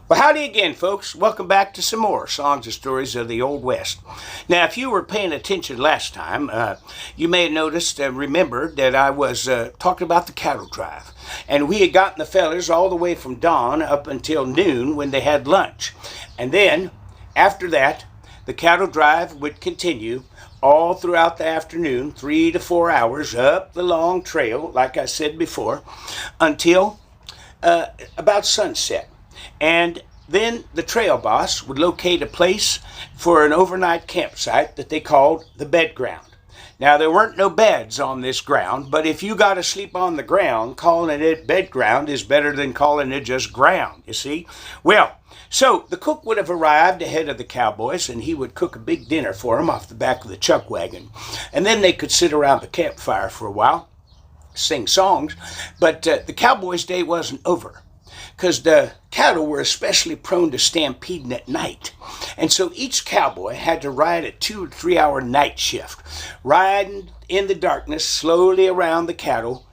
Well, howdy again, folks. Welcome back to some more Songs and Stories of the Old West. Now, if you were paying attention last time, you may have noticed and remembered that I was talking about the cattle drive. And we had gotten the fellers all the way from dawn up until noon when they had lunch. And then, after that, the cattle drive would continue all throughout the afternoon, 3 to 4 hours up the long trail, like I said before, until about sunset. And then the trail boss would locate a place for an overnight campsite that they called the bed ground. Now, there weren't no beds on this ground, but if you got to sleep on the ground, calling it bed ground is better than calling it just ground, you see? Well, so the cook would have arrived ahead of the cowboys, and he would cook a big dinner for them off the back of the chuck wagon. And then they could sit around the campfire for a while, sing songs, but the cowboys' day wasn't over, because the cattle were especially prone to stampeding at night. And so each cowboy had to ride a 2 or 3 hour night shift, riding in the darkness slowly around the cattle,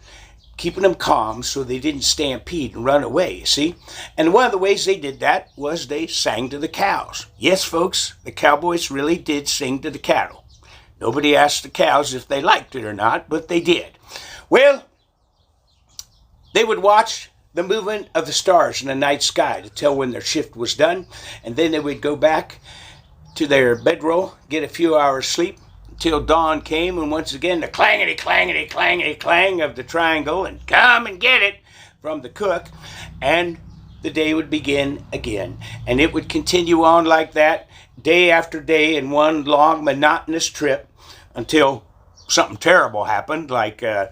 keeping them calm so they didn't stampede and run away, you see? And one of the ways they did that was they sang to the cows. Yes, folks, the cowboys really did sing to the cattle. Nobody asked the cows if they liked it or not, but they did. Well, they would watch the movement of the stars in the night sky to tell when their shift was done, and then they would go back to their bedroll, get a few hours sleep until dawn came, and once again the clangety clangety clangety clang of the triangle and come and get it from the cook, and the day would begin again. And it would continue on like that day after day in one long monotonous trip until something terrible happened, like a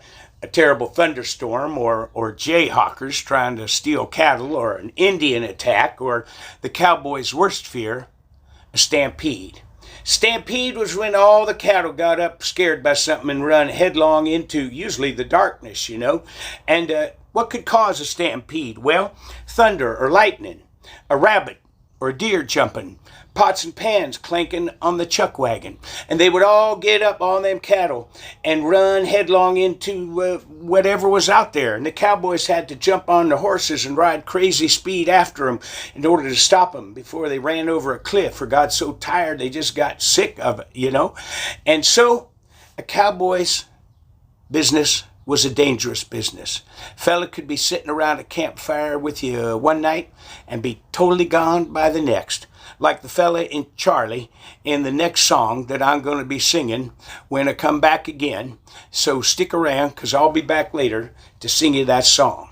terrible thunderstorm, or jayhawkers trying to steal cattle, or an Indian attack, or the cowboys' worst fear, a stampede. Stampede was when all the cattle got up scared by something and run headlong into usually the darkness, you know. And what could cause a stampede? Well, thunder or lightning, a rabbit or a deer jumping, pots and pans clanking on the chuck wagon. And they would all get up on them cattle and run headlong into whatever was out there. And the cowboys had to jump on the horses and ride crazy speed after them in order to stop them before they ran over a cliff or got so tired they just got sick of it, you know. And so a cowboy's business was a dangerous business. Fella could be sitting around a campfire with you one night and be totally gone by the next, like the fella in Charlie in the next song that I'm going to be singing when I come back again. So stick around, because I'll be back later to sing you that song.